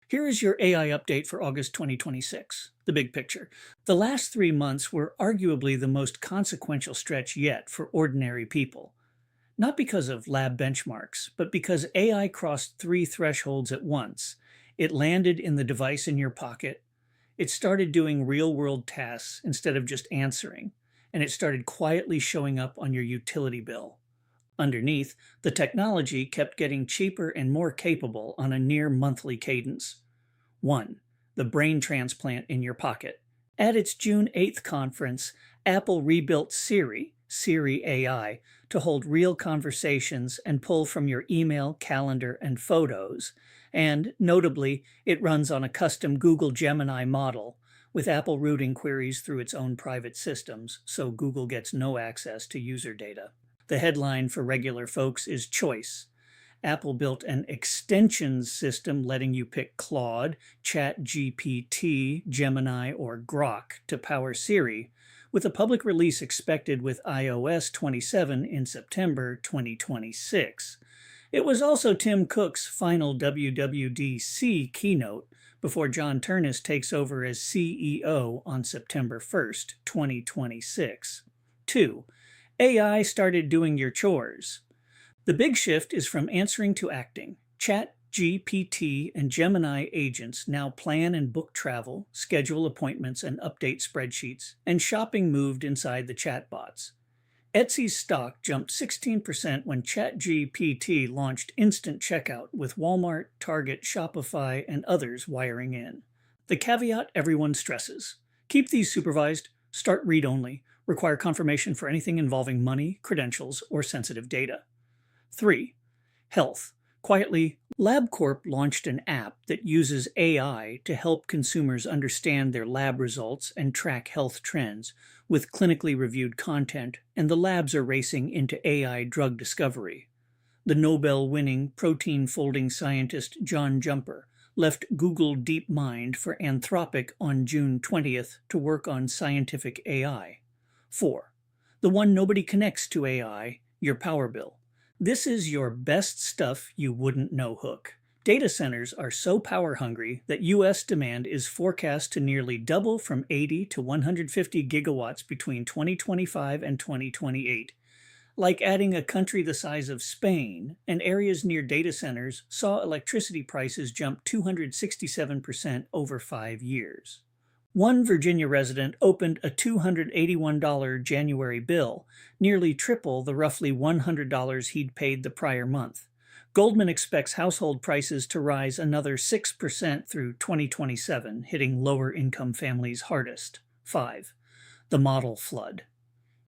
Here is your AI update for August 2026, the big picture. The last 3 months were arguably the most consequential stretch yet for ordinary people. Not because of lab benchmarks, but because AI crossed three thresholds at once. It landed in the device in your pocket, it started doing real world tasks instead of just answering, and it started quietly showing up on your utility bill. Underneath, the technology kept getting cheaper and more capable on a near monthly cadence. 1. The brain transplant in your pocket. At its June 8th conference, Apple rebuilt Siri AI, to hold real conversations and pull from your email, calendar, and photos. And, notably, it runs on a custom Google Gemini model, with Apple routing queries through its own private systems, so Google gets no access to user data. The headline for regular folks is choice. Apple built an extensions system letting you pick Claude, ChatGPT, Gemini, or Grok to power Siri, with a public release expected with iOS 27 in September 2026. It was also Tim Cook's final WWDC keynote before John Ternus takes over as CEO on September 1st, 2026. 2. AI started doing your chores. The big shift is from answering to acting. ChatGPT and Gemini agents now plan and book travel, schedule appointments, and update spreadsheets, and shopping moved inside the chatbots. Etsy's stock jumped 16% when ChatGPT launched instant checkout, with Walmart, Target, Shopify, and others wiring in. The caveat everyone stresses: keep these supervised, start read only, require confirmation for anything involving money, credentials, or sensitive data. 3. Health. Quietly, Labcorp launched an app that uses AI to help consumers understand their lab results and track health trends with clinically reviewed content, and the labs are racing into AI drug discovery. The Nobel-winning protein folding scientist John Jumper left Google DeepMind for Anthropic on June 20th to work on scientific AI. 4. The one nobody connects to AI, your power bill. This is your best stuff you wouldn't know hook. Data centers are so power hungry that U.S. demand is forecast to nearly double from 80 to 150 gigawatts between 2025 and 2028. Like adding a country the size of Spain, and areas near data centers saw electricity prices jump 267% over 5 years. One Virginia resident opened a $281 January bill, nearly triple the roughly $100 he'd paid the prior month. Goldman expects household prices to rise another 6% through 2027, hitting lower-income families hardest. 5. The model flood.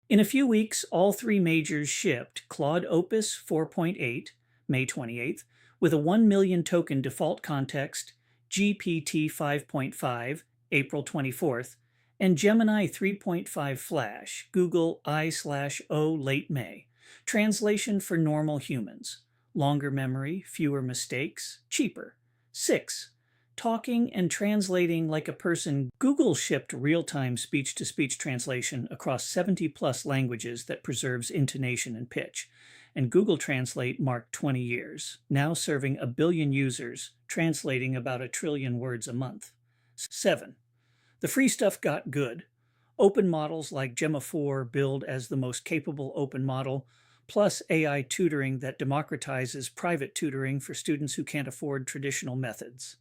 In a few weeks, all three majors shipped Claude Opus 4.8, May 28th, with a 1 million token default context, GPT 5.5, April 24th, and Gemini 3.5 Flash, Google I/O late May. Translation for normal humans. Longer memory, fewer mistakes, cheaper. 6. Talking and translating like a person. Google shipped real-time speech-to-speech translation across 70-plus languages that preserves intonation and pitch. And Google Translate marked 20 years, now serving a billion users, translating about 1 trillion words a month. 7. The free stuff got good. Open models like Gemma 4 billed as the most capable open model, plus AI tutoring that democratizes private tutoring for students who can't afford traditional methods.